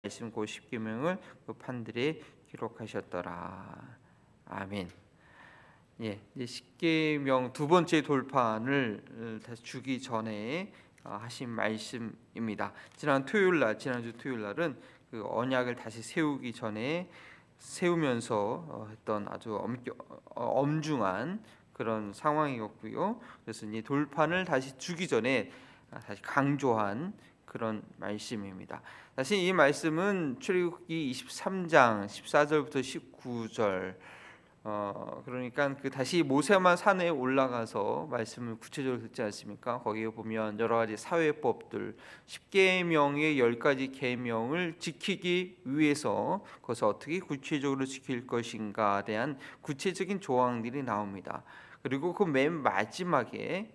말씀 그 십계명을 그 판들에 기록하셨더라. 아멘. 예, 이제 십계명 두 번째 돌판을 다시 주기 전에 하신 말씀입니다. 지난주 토요일 날은 그 언약을 다시 세우기 전에 세우면서 했던 아주 엄중한 그런 상황이었고요. 그래서 이 돌판을 다시 주기 전에 다시 강조한 그런 말씀입니다. 다시 이 말씀은 출애굽기 23장 14절부터 19절 그러니까 그 다시 모세만 산에 올라가서 말씀을 구체적으로 듣지 않습니까? 거기에 보면 여러 가지 사회법들 10계명의 10가지 계명을 지키기 위해서 그것을 어떻게 구체적으로 지킬 것인가에 대한 구체적인 조항들이 나옵니다. 그리고 그 맨 마지막에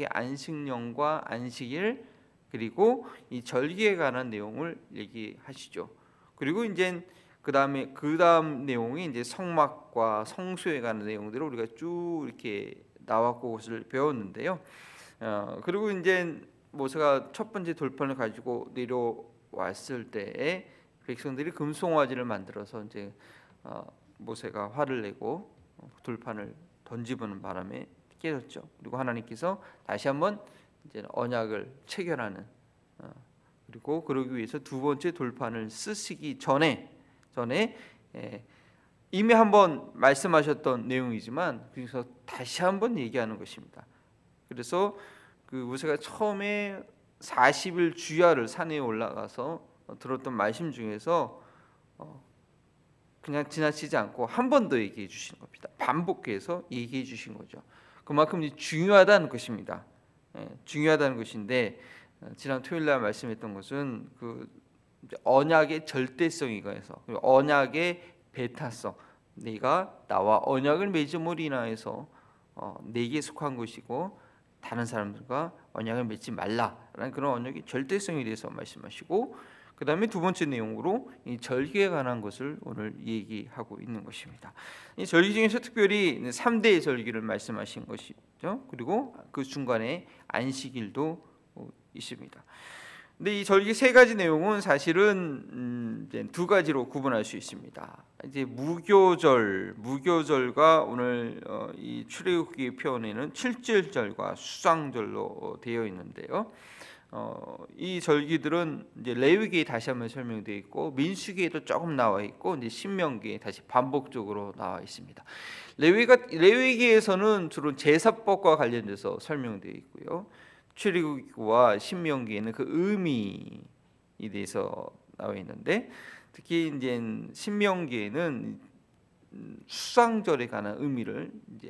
안식년과 안식일 그리고 이 절기에 관한 내용을 얘기하시죠. 그리고 이제 그 다음 내용이 이제 성막과 성소에 관한 내용들을 우리가 쭉 이렇게 나왔고 그것을 배웠는데요. 그리고 이제 모세가 첫 번째 돌판을 가지고 내려왔을 때에 백성들이 금송아지를 만들어서 이제 모세가 화를 내고 돌판을 던지는 바람에 깨졌죠. 그리고 하나님께서 다시 한번 이제 언약을 체결하는 그리고 그러기 위해서 두 번째 돌판을 쓰시기 전에 이미 한번 말씀하셨던 내용이지만 그래서 다시 한번 얘기하는 것입니다. 그래서 그 모세가 처음에 40일 주야를 산에 올라가서 들었던 말씀 중에서 그냥 지나치지 않고 한 번 더 얘기해 주신 겁니다. 반복해서 얘기해 주신 거죠. 그만큼 중요하다는 것입니다. 중요하다는 것인데 지난 토요일 날 말씀했던 것은 그 언약의 절대성이가해서 언약의 배타성, 네가 나와 언약을 맺음으로 인하여서 내게 속한 것이고 다른 사람들과 언약을 맺지 말라라는 그런 언약의 절대성에 대해서 말씀하시고 그 다음에 두 번째 내용으로 이 절기에 관한 것을 오늘 얘기하고 있는 것입니다. 이 절기 중에서 특별히 3대의 절기를 말씀하신 것이죠. 그리고 그 중간에 안식일도 있습니다. 근데 이 절기 세 가지 내용은 사실은 이제 두 가지로 구분할 수 있습니다. 이제 무교절과 오늘 이 출애굽기 표현에는 칠칠절과 수상절로 되어 있는데요. 이 절기들은 이제 레위기에 다시 한번 설명되어 있고 민수기에도 조금 나와 있고 이제 신명기에 다시 반복적으로 나와 있습니다. 레위기에서는 주로 제사법과 관련돼서 설명되어 있고요. 출애굽기와 신명기에는 그 의미에 대해서 나와 있는데 특히 이제 신명기에는 수상절에 관한 의미를 이제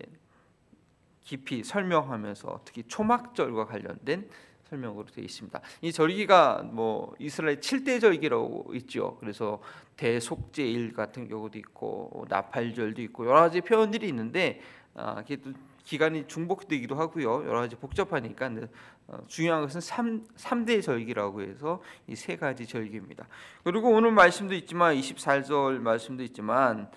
깊이 설명하면서 특히 초막절과 관련된 설명으로 되어 있습니다. 이 절기가 뭐 이스라엘 7대 절기라고 있죠. 그래서 대속죄일 같은 경우도 있고 나팔절도 있고 여러 가지 표현들이 있는데 이게 또 기간이 중복되기도 하고요. 여러 가지 복잡하니까 중요한 것은 3대 절기라고 해서 이 세 가지 절기입니다. 그리고 오늘 말씀도 있지만 24절 말씀도 있지만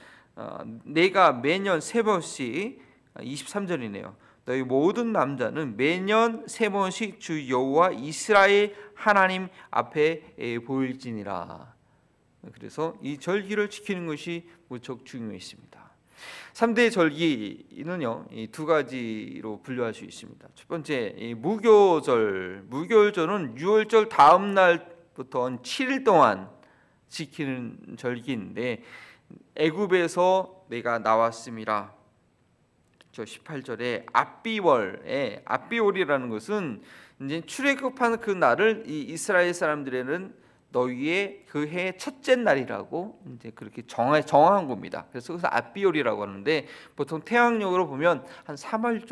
내가 매년 세 번씩 23절이네요. 너희 모든 남자는 매년 세 번씩 주 여호와 이스라엘 하나님 앞에 보일지니라. 그래서 이 절기를 지키는 것이 무척 중요했습니다. 3대 절기는요, 이 두 가지로 분류할 수 있습니다. 첫 번째, 이 무교절은 6월절 다음 날부터 7일 동안 지키는 절기인데 애굽에서 내가 나왔음이라. 18절에 압비월이라는 것은 이제 출애굽한 그 날을 이 이스라엘 사람들에는 너희의 그 해 첫째 날이라고 이제 그렇게 정한 겁니다. 그래서 압비월이라고 하는데 보통 태양력으로 보면 한 3월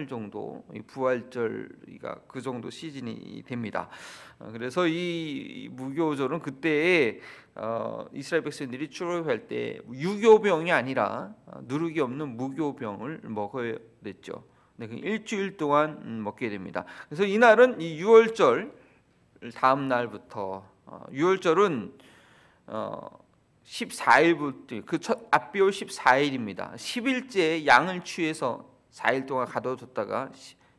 정도 이 부활절이가 그 정도 시즌이 됩니다. 그래서 이 무교절은 그때에 이스라엘 백성들이 출애굽할 때 유교병이 아니라 누룩이 없는 무교병을 먹어야 됐죠. 네, 일주일 동안 먹게 됩니다. 그래서 이날은 이 6월절 다음 날부터 6월절은 14일부터 그 첫 압비월 14일입니다. 10일째 양을 취해서 4일 동안 가둬뒀다가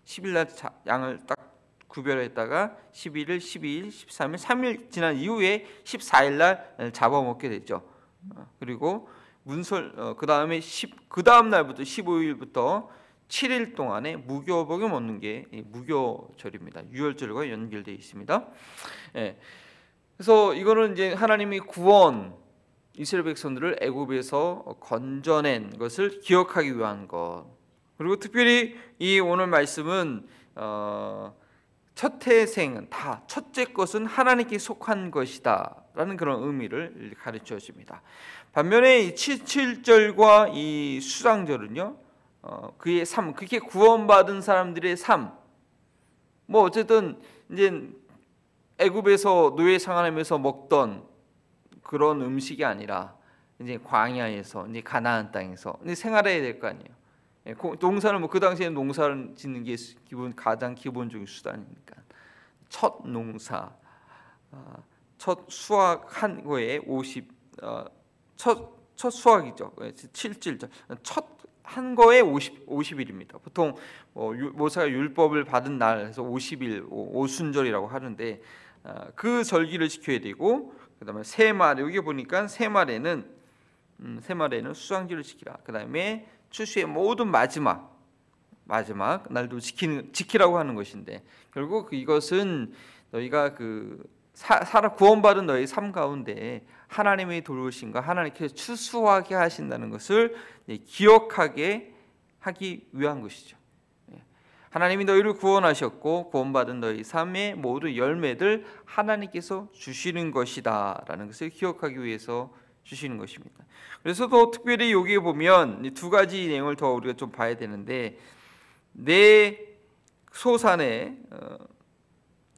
10일 날 양을 딱 구별했다가 11일, 12일, 13일, 3일 지난 이후에 14일 날 잡아먹게 되죠. 그리고 그 다음 날부터 15일부터 7일 동안에 무교복을 먹는 게 무교절입니다. 유월절과 연결되어 있습니다. 예. 그래서 이거는 이제 하나님이 이스라엘 백성들을 애굽에서 건져낸 것을 기억하기 위한 것. 그리고 특별히 이 오늘 말씀은 첫 태생은 다 첫째 것은 하나님께 속한 것이다라는 그런 의미를 가르쳐 줍니다. 반면에 이 7절과 이 수장절은요, 그의 삶, 그렇게 구원받은 사람들의 삶, 뭐 어쨌든 이제 애굽에서 노예 생활하면서 먹던 그런 음식이 아니라 이제 광야에서, 이제 가나안 땅에서 이제 생활해야 될 거 아니에요. 농사를 그 당시에는 농사를 짓는 게 가장 기본적인 수단이니까 첫 농사, 첫 수확한 거에 첫 수확이죠. 7절 첫 한 거에 50일입니다. 보통 모세가 율법을 받은 날에서 50일 오순절이라고 하는데 그 절기를 지켜야 되고, 그다음에 세말, 여기 보니까 세말에는 수장절을 지키라. 그다음에 추수의 모든 마지막 날도 지키라고 하는 것인데, 결국 이것은 너희가 구원받은 너희 삶 가운데 하나님의 도우심과 하나님께서 추수하게 하신다는 것을 기억하게 하기 위한 것이죠. 하나님이 너희를 구원하셨고 구원받은 너희 삶의 모든 열매들 하나님께서 주시는 것이다라는 것을 기억하기 위해서 주시는 것입니다. 그래서 더 특별히 여기에 보면 두 가지 내용을 더 우리가 좀 봐야 되는데, 내 소산의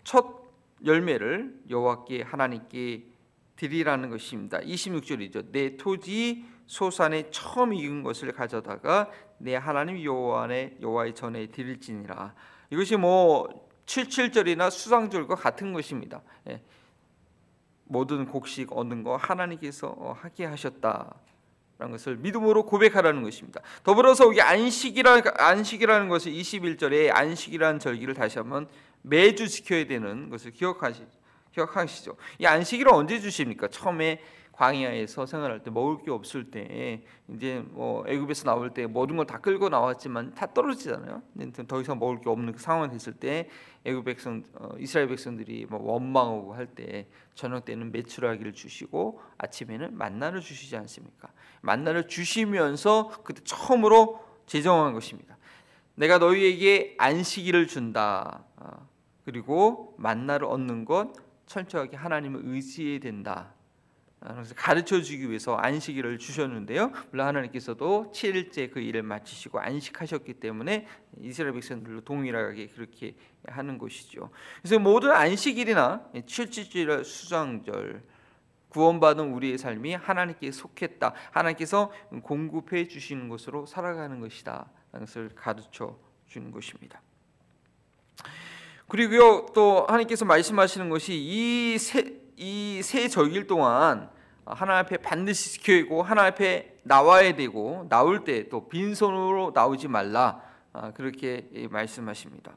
첫 열매를 여호와께 하나님께 드리라는 것입니다. 26절이죠. 내 토지 소산의 처음 익은 것을 가져다가 내 하나님 여호와의 전에 드릴지니라. 이것이 77절이나 수장절과 같은 것입니다. 모든 곡식 얻는 거 하나님께서 하게 하셨다라는 것을 믿음으로 고백하라는 것입니다. 더불어서 여기 안식이라는 것을 21절에 안식이라는 절기를 다시 한번 매주 지켜야 되는 것을 기억하시죠. 이 안식일을 언제 주십니까? 처음에 광야에서 생활할 때 먹을 게 없을 때, 이제 애굽에서 나올 때 모든 걸 다 끌고 나왔지만 다 떨어지잖아요. 더 이상 먹을 게 없는 상황이 됐을 때 이스라엘 백성들이 원망하고 할 때 저녁 때는 메추라기를 주시고 아침에는 만나를 주시지 않습니까? 만나를 주시면서 그때 처음으로 제정한 것입니다. 내가 너희에게 안식일을 준다. 그리고 만나를 얻는 것 철저하게 하나님을 의지해야 된다. 그래서 가르쳐주기 위해서 안식일을 주셨는데요. 물론 하나님께서도 7일째 그 일을 마치시고 안식하셨기 때문에 이스라엘 백성들로 동일하게 그렇게 하는 것이죠. 그래서 모든 안식일이나 7일절 수장절, 구원받은 우리의 삶이 하나님께 속했다, 하나님께서 공급해 주시는 것으로 살아가는 것이다 라는 것을 가르쳐 주는 것입니다. 그리고요, 또 하나님께서 말씀하시는 것이 이 세 절기일 동안 하나님 앞에 반드시 지켜야 되고 하나님 앞에 나와야 되고, 나올 때 또 빈손으로 나오지 말라, 그렇게 말씀하십니다.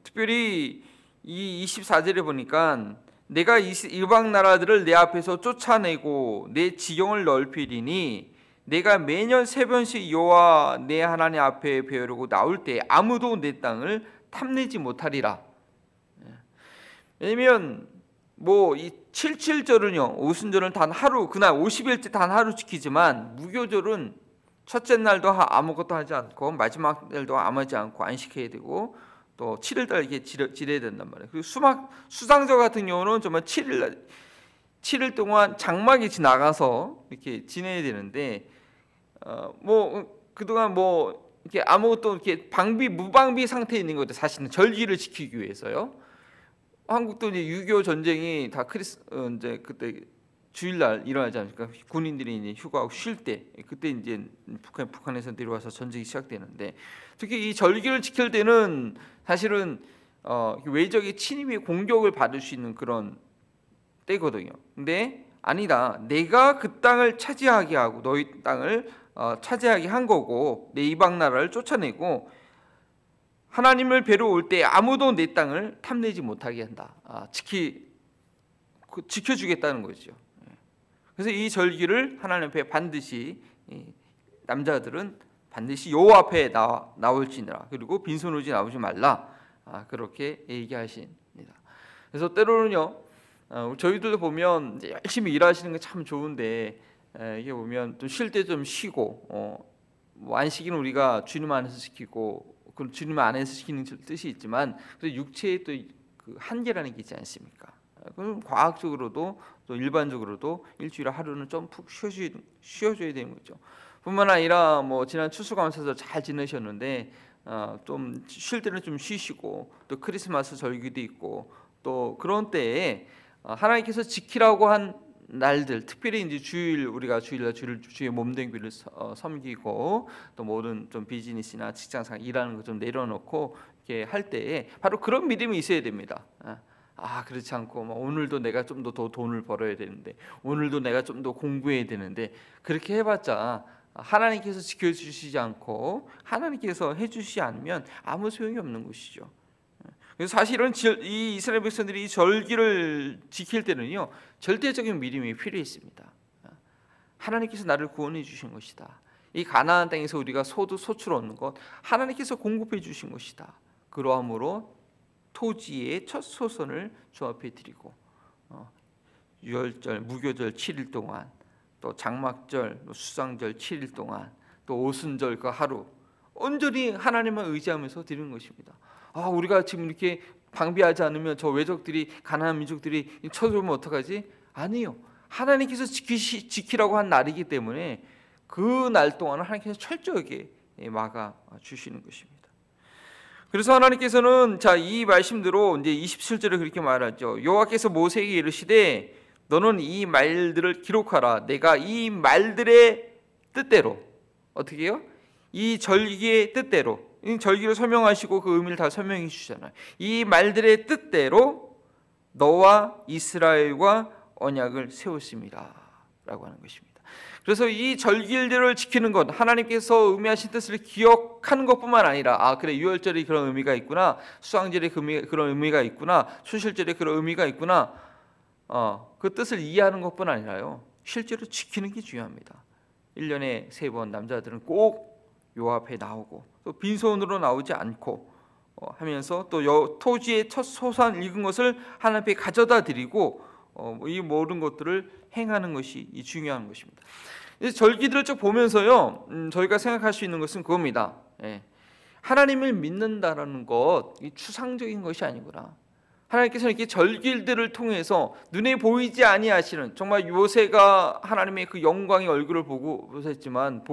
특별히 이 24절에 보니까 내가 이방 나라들을 내 앞에서 쫓아내고 내 지경을 넓히리니 내가 매년 세 번씩 여호와 내 하나님 앞에 배우려고 나올 때 아무도 내 땅을 탐내지 못하리라. 왜냐면 이 77절은요, 오순절은 단 하루, 그날 50일째 단 하루 지키지만 무교절은 첫째 날도 아무것도 하지 않고 마지막 날도 아무 하지 않고 안식해야 되고 또 7일달 이렇게 지내야 된단 말이에요. 그리고 수장절 같은 경우는 정말 7일 동안 장막에 나가서 이렇게 지내야 되는데, 그동안 이렇게 아무것도 이렇게 무방비 상태에 있는 거죠. 사실은 절기를 지키기 위해서요. 한국도 이제 6.25 전쟁이 다 이제 그때 주일날 일어나지 않습니까? 군인들이 이제 휴가하고 쉴 때, 그때 이제 북한에서 내려와서 전쟁이 시작되는데, 특히 이 절기를 지킬 때는 사실은 외적의 침입 공격을 받을 수 있는 그런 때거든요. 근데 아니다, 내가 그 땅을 차지하게 하고 너희 땅을 차지하게 한 거고 내 이방 나라를 쫓아내고 하나님을 뵈러 올 때 아무도 내 땅을 탐내지 못하게 한다. 지켜주겠다는 거죠. 그래서 이 절기를 하나님 앞에 반드시 남자들은 반드시 여호와 앞에 나올지니라. 그리고 빈손오지 나오지 말라. 그렇게 얘기하십니다. 그래서 때로는요, 저희들도 보면 이제 열심히 일하시는 게 참 좋은데 이게 보면 또 쉴 때 좀 쉬고 뭐 안식일은 우리가 주님 안에서 지키고 그 주님 안에서 지키는 뜻이 있지만 그래서 육체의 또 그 한계라는 게 있지 않습니까? 그럼 과학적으로도 또 일반적으로도 일주일에 하루는 좀 푹 쉬어줘야 되는 거죠. 뿐만 아니라 뭐 지난 추수감사절 잘 지내셨는데 좀 쉴 때는 좀 쉬시고 또 크리스마스 절기도 있고 또 그런 때에 하나님께서 지키라고 한 날들, 특별히 이제 주일 우리가 주일날 주의 몸된 교회를 섬기고 또 모든 좀 비즈니스나 직장상 일하는 거 좀 내려놓고 이렇게 할 때에 바로 그런 믿음이 있어야 됩니다. 그렇지 않고 오늘도 내가 좀 더 돈을 벌어야 되는데 오늘도 내가 좀 더 공부해야 되는데 그렇게 해봤자 하나님께서 지켜주시지 않고 하나님께서 해주시지 않으면 아무 소용이 없는 것이죠. 그래서 사실은 이 이스라엘 백성들이 이 절기를 지킬 때는요 절대적인 믿음이 필요했습니다. 하나님께서 나를 구원해 주신 것이다. 이 가나안 땅에서 우리가 소출 얻는 것 하나님께서 공급해 주신 것이다. 그러함으로 토지의 첫 소선을 주 앞에 드리고 유월절, 무교절 7일 동안 또 장막절, 수상절 7일 동안 또 오순절 그 하루 온전히 하나님만 의지하면서 드리는 것입니다. 우리가 지금 이렇게 방비하지 않으면 저 외적들이 가나안 민족들이 쳐들어오면 어떡하지? 아니요. 하나님께서 지키라고 한 날이기 때문에 그 날 동안은 하나님께서 철저하게 막아 주시는 것입니다. 그래서 하나님께서는 이 말씀대로 이제 27절에 그렇게 말하죠. 여호와께서 모세에게 이르시되 너는 이 말들을 기록하라. 내가 이 말들의 뜻대로 어떻게 해요? 이 절기의 뜻대로 이 절기를 설명하시고 그 의미를 다 설명해 주시잖아요. 이 말들의 뜻대로 너와 이스라엘과 언약을 세웠습니다 라고 하는 것입니다. 그래서 이 절기들을 지키는 것 하나님께서 의미하신 뜻을 기억하는 것뿐만 아니라 그래 유월절이 그런 의미가 있구나, 수상절에 그런 의미가 있구나, 추실절에 그런 의미가 있구나, 그 뜻을 이해하는 것뿐 아니라요 실제로 지키는 게 중요합니다. 1년에 3번 남자들은 꼭 요 앞에 나오고 또 빈손으로 나오지 않고 하면서 또 토지의 첫 소산 익은 것을 하나님 앞에 가져다 드리고 이 모든 것들을 행하는 것이 중요한 것입니다. 절기들을 쭉 보면서요 저희가 생각할 수 있는 것은 그겁니다. 하나님을 믿는다라는 것 추상적인 것이 아니구나. 하나님께서는 이렇게 절기들을 통해서 눈에 보이지 아니하시는 정말 요새가 하나님의 그 영광의 얼굴을 보고서지만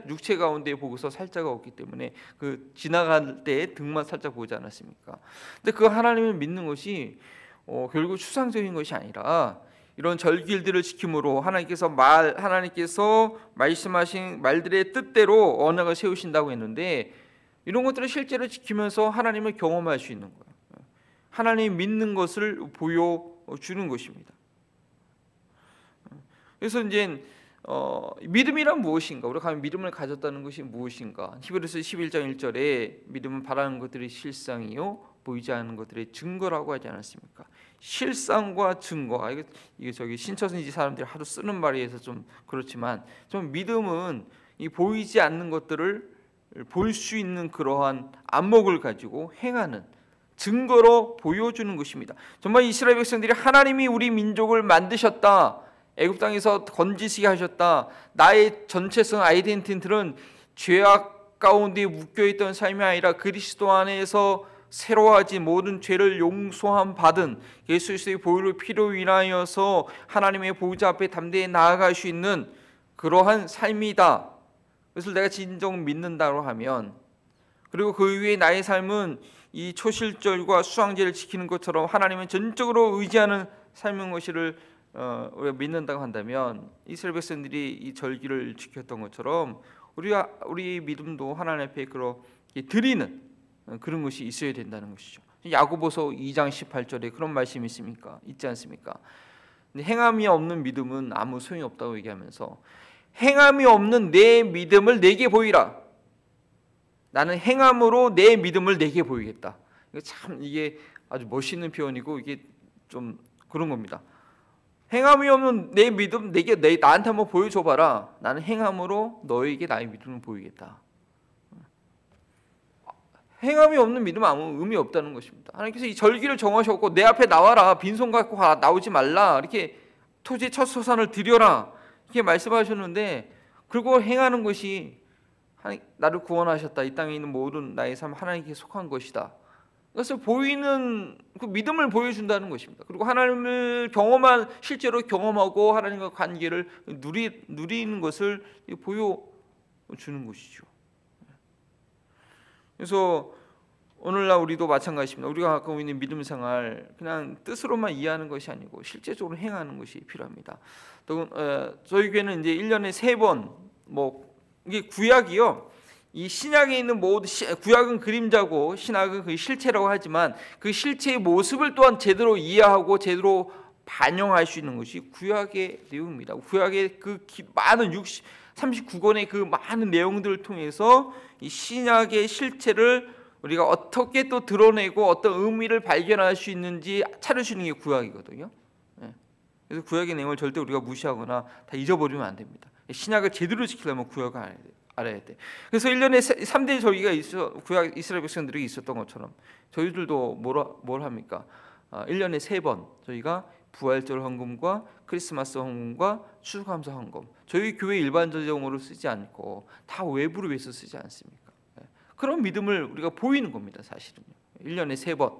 육체 가운데 보고서 살자가 없기 때문에 그 지나갈 때 등만 살짝 보지 않았습니까? 근데 그 하나님을 믿는 것이 결국 추상적인 것이 아니라 이런 절기들을 지킴으로 하나님께서 말씀하신 말들의 뜻대로 언약을 세우신다고 했는데 이런 것들을 실제로 지키면서 하나님을 경험할 수 있는 거예요. 하나님 믿는 것을 보여주는 것입니다. 그래서 이제 믿음이란 무엇인가? 우리가 믿음을 가졌다는 것이 무엇인가? 히브리서 11장 1절에 믿음은 바라는 것들의 실상이요 보이지 않는 것들의 증거라고 하지 않았습니까? 실상과 증거. 이게 저기 신처신지 사람들이 하도 쓰는 말이어서 좀 그렇지만 좀 믿음은 이 보이지 않는 것들을 볼 수 있는 그러한 안목을 가지고 행하는 증거로 보여주는 것입니다. 정말 이스라엘 백성들이 하나님이 우리 민족을 만드셨다, 애굽 땅에서 건지시게 하셨다, 나의 전체성 아이덴티티는 죄악 가운데 묶여있던 삶이 아니라 그리스도 안에서 새로워진 모든 죄를 용서함 받은 예수 그리스도의 보혈의 피로 인하여서 하나님의 보좌 앞에 담대히 나아갈 수 있는 그러한 삶이다. 그것을 내가 진정 믿는다고 하면, 그리고 그 위에 나의 삶은 이 초실절과 수상제를 지키는 것처럼 하나님은 전적으로 의지하는 삶인 것을 우리가 믿는다고 한다면 이스라엘 백성들이 이 절기를 지켰던 것처럼 우리 믿음도 하나님 앞에 그렇게 드리는 그런 것이 있어야 된다는 것이죠. 야고보서 2장 18절에 그런 말씀이 있지 않습니까? 행함이 없는 믿음은 아무 소용이 없다고 얘기하면서 행함이 없는 내 믿음을 내게 보이라. 나는 행함으로 내 믿음을 내게 보이겠다. 이게 아주 멋있는 표현이고 이게 좀 그런 겁니다. 행함이 없는 내 믿음 나한테 한번 보여줘봐라. 나는 행함으로 너에게 나의 믿음을 보이겠다. 행함이 없는 믿음은 아무 의미 없다는 것입니다. 하나님께서 이 절기를 정하셨고 내 앞에 나와라. 빈손 갖고 나오지 말라. 이렇게 토지의 첫 소산을 드려라. 이렇게 말씀하셨는데 그리고 행하는 것이 나를 구원하셨다. 이 땅에 있는 모든 나의 삶 하나님께 속한 것이다. 그것을 보이는 그 믿음을 보여준다는 것입니다. 그리고 하나님을 실제로 경험하고 하나님과 관계를 누리는 것을 보여주는 것이죠. 그래서 오늘날 우리도 마찬가지입니다. 우리가 갖고 있는 믿음 생활 그냥 뜻으로만 이해하는 것이 아니고 실제적으로 행하는 것이 필요합니다. 또 저희 교회는 이제 1년에 3번 이게 구약이요. 이 신약에 있는 모든 구약은 그림자고 신약은 그 실체라고 하지만 그 실체의 모습을 또한 제대로 이해하고 제대로 반영할 수 있는 것이 구약의 내용입니다. 구약의 그 많은 39권의 그 많은 내용들을 통해서 이 신약의 실체를 우리가 어떻게 또 드러내고 어떤 의미를 발견할 수 있는지 찾을 수 있는 게 구약이거든요. 그래서 구약의 내용을 절대 우리가 무시하거나 다 잊어버리면 안 됩니다. 신약을 제대로 지키려면 구약을 알아야 돼. 그래서 1년에 3대 절기가 구약 이스라엘 백성들에게 있었던 것처럼 저희들도 뭘 합니까? 1년에 3번 저희가 부활절 헌금과 크리스마스 헌금과 추수감사 헌금 저희 교회 일반적으로 쓰지 않고 다 외부를 위해서 쓰지 않습니까? 그런 믿음을 우리가 보이는 겁니다. 사실은요. 1년에 3번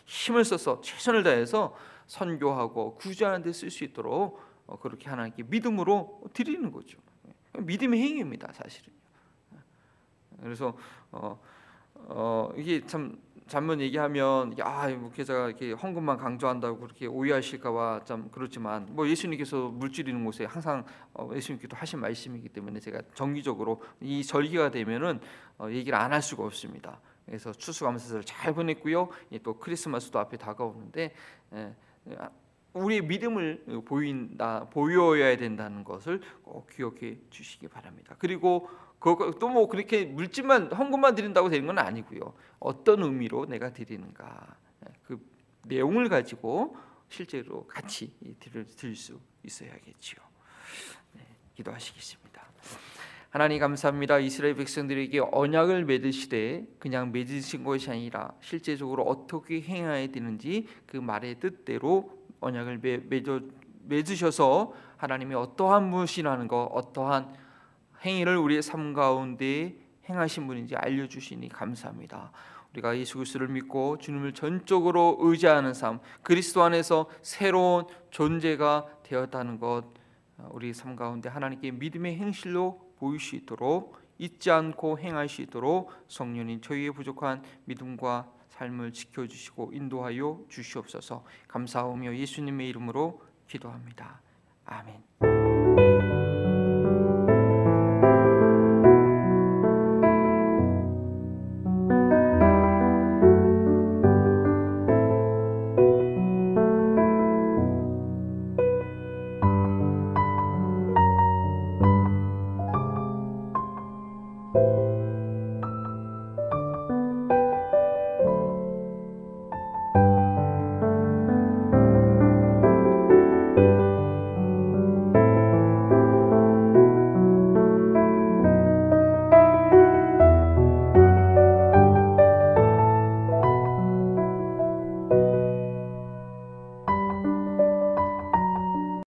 힘을 써서 최선을 다해서 선교하고 구제하는 데 쓸 수 있도록 그렇게 하나님께 믿음으로 드리는 거죠. 믿음의 행위입니다. 사실은요. 그래서 이게 참 잘못 얘기하면 목회자가 이렇게 헌금만 강조한다고 그렇게 오해하실까봐 참 그렇지만 예수님께서 물질이는 곳에 항상 예수님께서 하신 말씀이기 때문에 제가 정기적으로 이 절기가 되면은 얘기를 안 할 수가 없습니다. 그래서 추수감사절을 잘 보냈고요. 또 크리스마스도 앞에 다가오는데 우리의 믿음을 보여야 된다는 것을 꼭 기억해 주시기 바랍니다. 그리고 또 그렇게 물질만 헌금만 드린다고 되는 건 아니고요. 어떤 의미로 내가 드리는가 그 내용을 가지고 실제로 같이 드릴 수 있어야겠지요. 기도하시겠습니다. 하나님 감사합니다. 이스라엘 백성들에게 언약을 맺으시되 그냥 맺으신 것이 아니라 실제적으로 어떻게 행해야 되는지 그 말의 뜻대로 언약을 맺으셔서 하나님이 어떠한 무엇이라는 것 어떠한 행위를 우리의 삶 가운데 행하신 분인지 알려주시니 감사합니다. 우리가 예수 그리스도를 믿고 주님을 전적으로 의지하는 삶 그리스도 안에서 새로운 존재가 되었다는 것 우리 삶 가운데 하나님께 믿음의 행실로 보일 수 있도록 잊지 않고 행할 수 있도록 성령님 저희의 부족한 믿음과 삶을 지켜주시고 인도하여 주시옵소서. 감사하며 예수님의 이름으로 기도합니다. 아멘.